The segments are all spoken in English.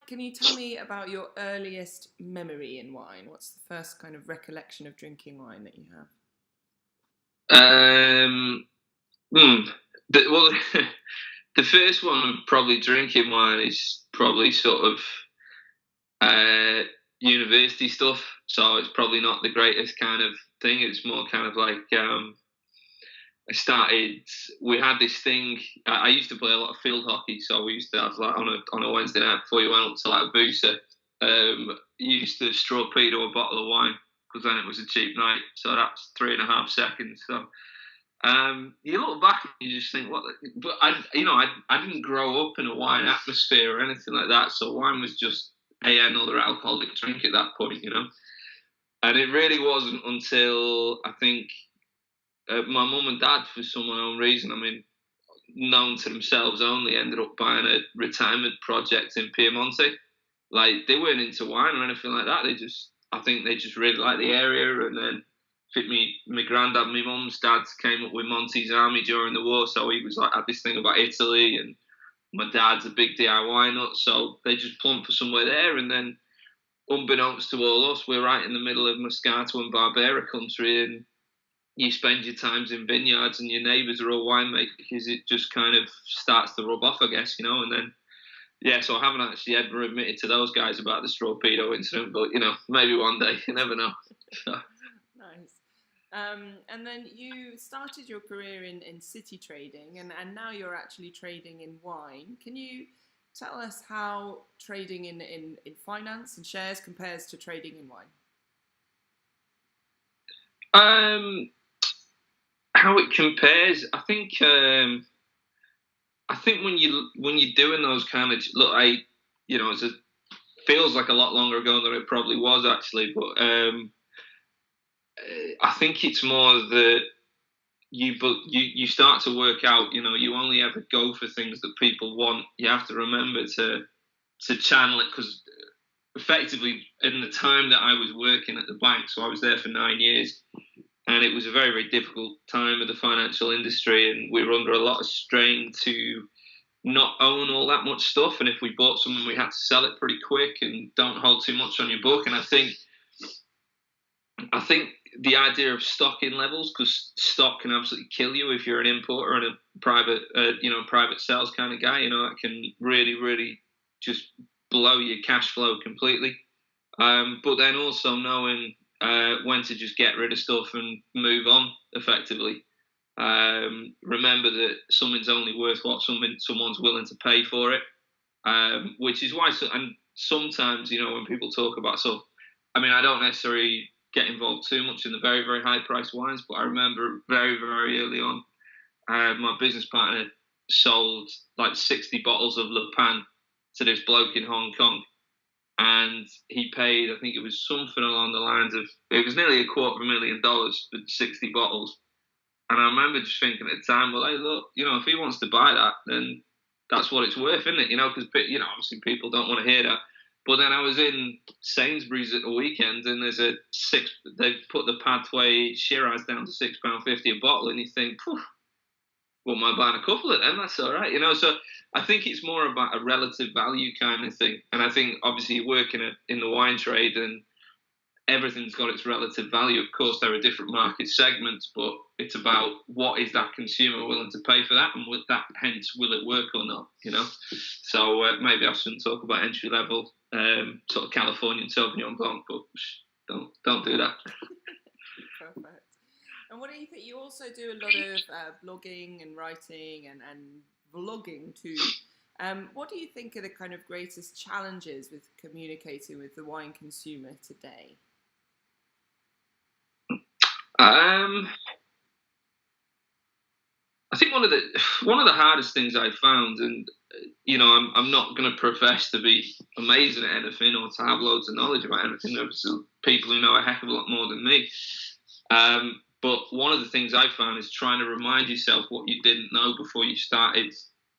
can you tell me about your earliest memory in wine? What's the first kind of recollection of drinking wine that you have? Um, hmm, well, the first one I'm probably drinking wine is probably sort of uh, university stuff. So it's probably not the greatest kind of thing. It's more kind of like I started. We had this thing. I used to play a lot of field hockey, so we used to have like on a Wednesday night before you went up to like a booster. You used to strawpedo a bottle of wine because then it was a cheap night. So that's 3.5 seconds. So you look back and you just think, what? But I didn't grow up in a wine atmosphere or anything like that. So wine was just another alcoholic drink at that point. And it really wasn't until I think my mum and dad, for some unknown reason, I mean, known to themselves only, ended up buying a retirement project in Piemonte. Like they weren't into wine or anything like that. I think they just really liked the area. And then, fit me, my granddad, my mum's dad came up with Monty's Army during the war, so he was like had this thing about Italy, and my dad's a big DIY nut, so they just plumped for somewhere there. And then, unbeknownst to all us, we're right in the middle of Moscato and Barbera country, and you spend your times in vineyards and your neighbours are all winemakers, it just kind of starts to rub off, I guess. And then, yeah, so I haven't actually ever admitted to those guys about the strawpedo incident, but, maybe one day, you never know. So. Nice. And then you started your career in city trading, and now you're actually trading in wine. Can you tell us how trading in finance and shares compares to trading in wine? Um, how it compares, I think when you're doing those kind of look, it feels like a lot longer ago than it probably was actually, but I think it's more that you start to work out. You only ever go for things that people want. You have to remember to channel it because effectively in the time that I was working at the bank, so I was there for 9 years, and it was a very, very difficult time of the financial industry, and we were under a lot of strain to not own all that much stuff, and if we bought something, we had to sell it pretty quick and don't hold too much on your book. And I think the idea of stocking levels, because stock can absolutely kill you if you're an importer and a private sales kind of guy. That can really, really just blow your cash flow completely. But then also knowing when to just get rid of stuff and move on effectively. Remember that something's only worth what someone's willing to pay for it, which is why. And sometimes, when people talk about stuff, I mean, I don't necessarily get involved too much in the very, very high priced wines, but I remember very, very early on, my business partner sold like 60 bottles of Le Pen to this bloke in Hong Kong, and he paid, I think it was something along the lines of, it was nearly $250,000 for 60 bottles. And I remember just thinking at the time, well, hey, look, if he wants to buy that, then that's what it's worth, isn't it? Because obviously people don't want to hear that. But then I was in Sainsbury's at the weekend, and they've put the Pathway Shiraz down to £6.50 a bottle, and you think, wouldn't mind buying a couple of them, that's all right. So I think it's more about a relative value kind of thing. And I think obviously you work in the wine trade, and everything's got its relative value. Of course, there are different market segments, but it's about what is that consumer willing to pay for that, and with that, hence, will it work or not? So maybe I shouldn't talk about entry level sort of Californian Sauvignon Blanc, but don't do that. Perfect. And what do you think? You also do a lot of blogging and writing and vlogging too. What do you think are the kind of greatest challenges with communicating with the wine consumer today? I think one of the hardest things I found, and I'm not going to profess to be amazing at anything or to have loads of knowledge about anything. There's people who know a heck of a lot more than me. But one of the things I found is trying to remind yourself what you didn't know before you started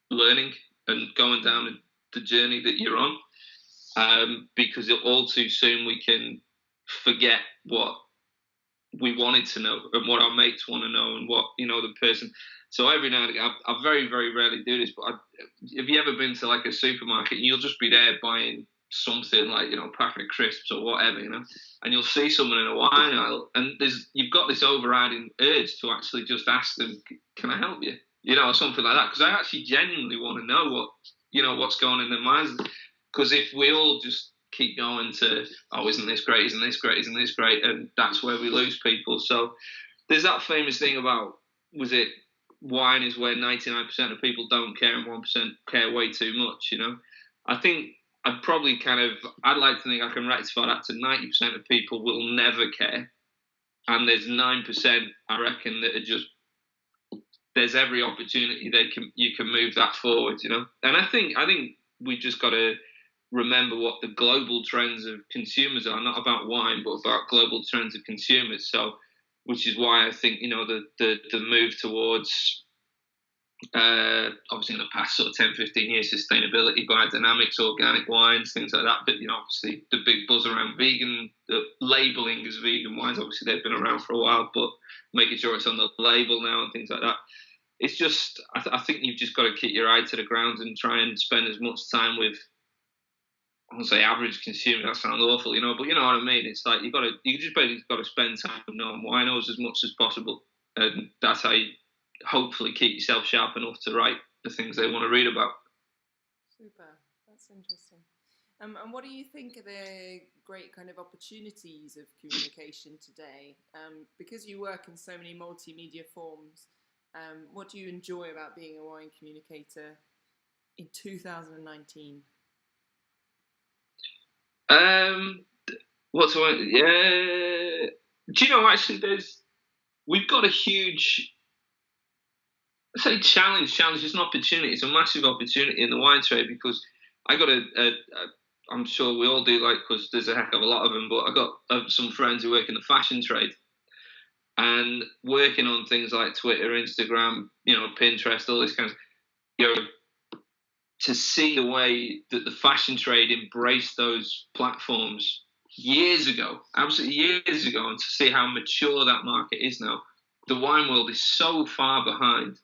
learning and going down the journey that you're on. Because all too soon we can forget what we wanted to know and what our mates want to know and what, the person. So every now and again, I very, very rarely do this, but have you ever been to like a supermarket and you'll just be there buying something like, packet of crisps or whatever, and you'll see someone in a wine aisle, and you've got this overriding urge to actually just ask them, "Can I help you?" Or something like that, because I actually genuinely want to know what's going on in their minds. Because if we all just keep going to, "Oh, isn't this great? Isn't this great? Isn't this great?" and that's where we lose people. So there's that famous thing about, was it, wine is where 99% of people don't care and 1% care way too much. I think I'd like to think I can rectify that to 90% of people will never care, and there's 9%, I reckon, that are just, there's every opportunity you can move that forward, And I think we've just got to remember what the global trends of consumers are, not about wine, but about global trends of consumers. So, which is why I think, the move towards, obviously in the past sort of 10, 15 years, sustainability, biodynamics, organic wines, things like that. But, obviously the big buzz around vegan, the labelling as vegan wines, obviously they've been around for a while, but making sure it's on the label now and things like that. It's just, I think you've just got to keep your eye to the ground and try and spend as much time with, I won't say average consumer, that sounds awful, but you know what I mean. It's like you just basically got to spend time with non-winos as much as possible, and that's how you hopefully keep yourself sharp enough to write the things they want to read about. Super, that's interesting. And what do you think are the great kind of opportunities of communication today? Because you work in so many multimedia forms, what do you enjoy about being a wine communicator in 2019? What's one? Yeah. Do you know, actually, we've got a huge, I say challenge is an opportunity. It's a massive opportunity in the wine trade, because I got I'm sure we all do, because there's a heck of a lot of them, but I got some friends who work in the fashion trade, and working on things like Twitter, Instagram, Pinterest, all this kind of, to see the way that the fashion trade embraced those platforms years ago, absolutely years ago, and to see how mature that market is now. The wine world is so far behind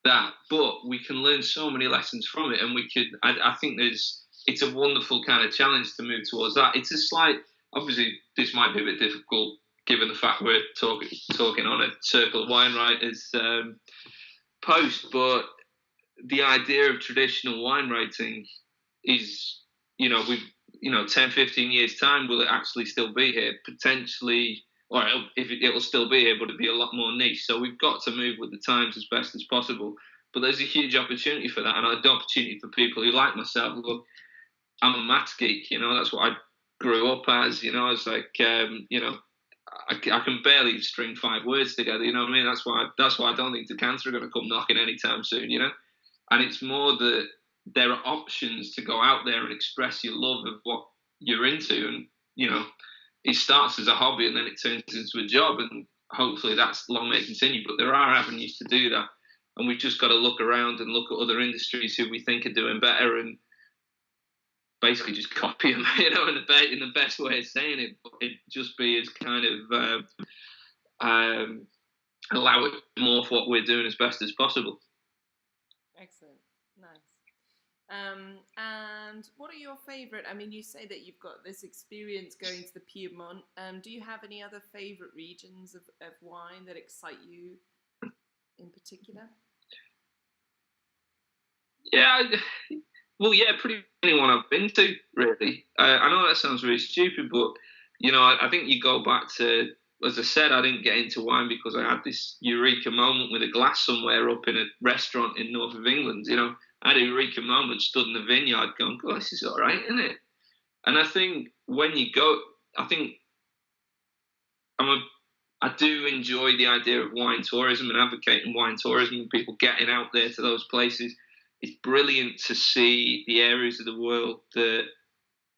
that, but we can learn so many lessons from it, and I think it's a wonderful kind of challenge to move towards that. It's a slight, obviously this might be a bit difficult given the fact we're talking on a Circle of Wine Writers post, but the idea of traditional wine writing is, we've, 10, 15 years time, will it actually still be here? Potentially, or it'll still be here, but it'll be a lot more niche. So we've got to move with the times as best as possible. But there's a huge opportunity for that, and an opportunity for people who, like myself, look, I'm a maths geek, that's what I grew up as, it's like, I can barely string 5 words together, you know what I mean? That's why I don't think decanters are going to come knocking anytime soon, And it's more that there are options to go out there and express your love of what you're into. And, it starts as a hobby and then it turns into a job. And hopefully that's long may continue. But there are avenues to do that. And we've just got to look around and look at other industries who we think are doing better and basically just copy them, in the best way of saying it. But it just be as kind of allow it more for what we're doing as best as possible. Excellent. Nice. And what are your favourite? I mean, you say that you've got this experience going to the Piemonte. Do you have any other favourite regions of wine that excite you in particular? Yeah, well, yeah, pretty much anyone I've been to, really. I know that sounds really stupid, but, I think you go back to, as I said, I didn't get into wine because I had this eureka moment with a glass somewhere up in a restaurant in north of England, I had a eureka moment, stood in the vineyard going, "God, this is all right, isn't it?" And I think when you go, I think I do enjoy the idea of wine tourism and advocating wine tourism and people getting out there to those places. It's brilliant to see the areas of the world that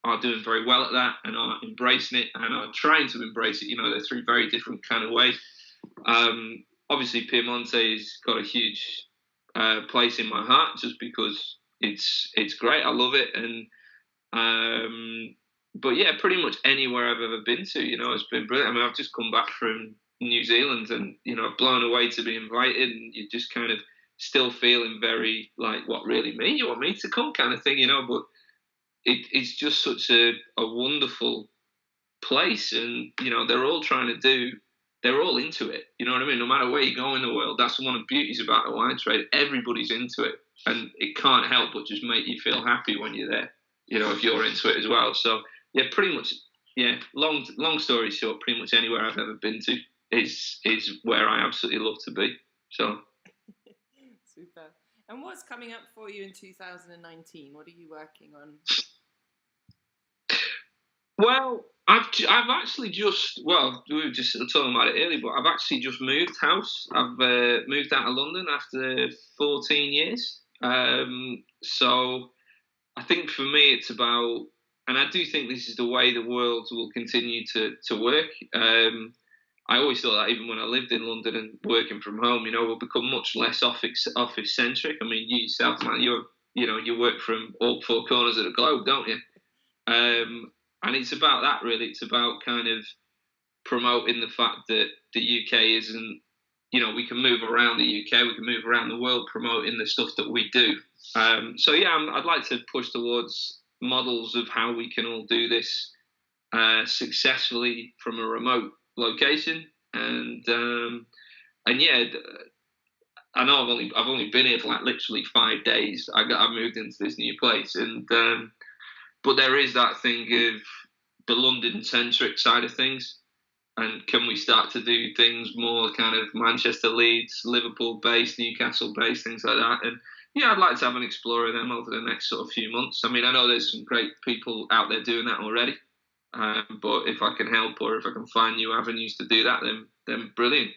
are doing very well at that and are embracing it and are trying to embrace it. They're 3 very different kind of ways. Obviously, Piemonte has got a huge place in my heart just because it's great. I love it. And but yeah, pretty much anywhere I've ever been to, it's been brilliant. I mean, I've just come back from New Zealand and, blown away to be invited, and you just kind of still feeling very like, what, really, me? You want me to come kind of thing, but it's just such a wonderful place, and they're all trying to do. They're all into it. You know what I mean? No matter where you go in the world, that's one of the beauties about the wine trade. Everybody's into it, and it can't help but just make you feel happy when you're there. If you're into it as well. So yeah, pretty much. Yeah, long story short, pretty much anywhere I've ever been to is where I absolutely love to be. So super. And what's coming up for you in 2019? What are you working on? Well, I've actually just we were just talking about it earlier, but I've actually just moved house. I've moved out of London after 14 years. So I think for me it's about, and I do think this is the way the world will continue to work. I always thought that even when I lived in London and working from home, we'll become much less office centric. I mean, you yourself, man, you work from all four corners of the globe, don't you? And it's about that, really. It's about kind of promoting the fact that the UK isn't, we can move around the UK, we can move around the world promoting the stuff that we do. So yeah, I'd like to push towards models of how we can all do this successfully from a remote location. And yeah, I know I've only been here for like literally 5 days. I moved into this new place, and but there is that thing of the London-centric side of things. And can we start to do things more kind of Manchester, Leeds, Liverpool-based, Newcastle-based, things like that? And yeah, I'd like to have an explore of them over the next sort of few months. I mean, I know there's some great people out there doing that already. But if I can help or if I can find new avenues to do that, then brilliant,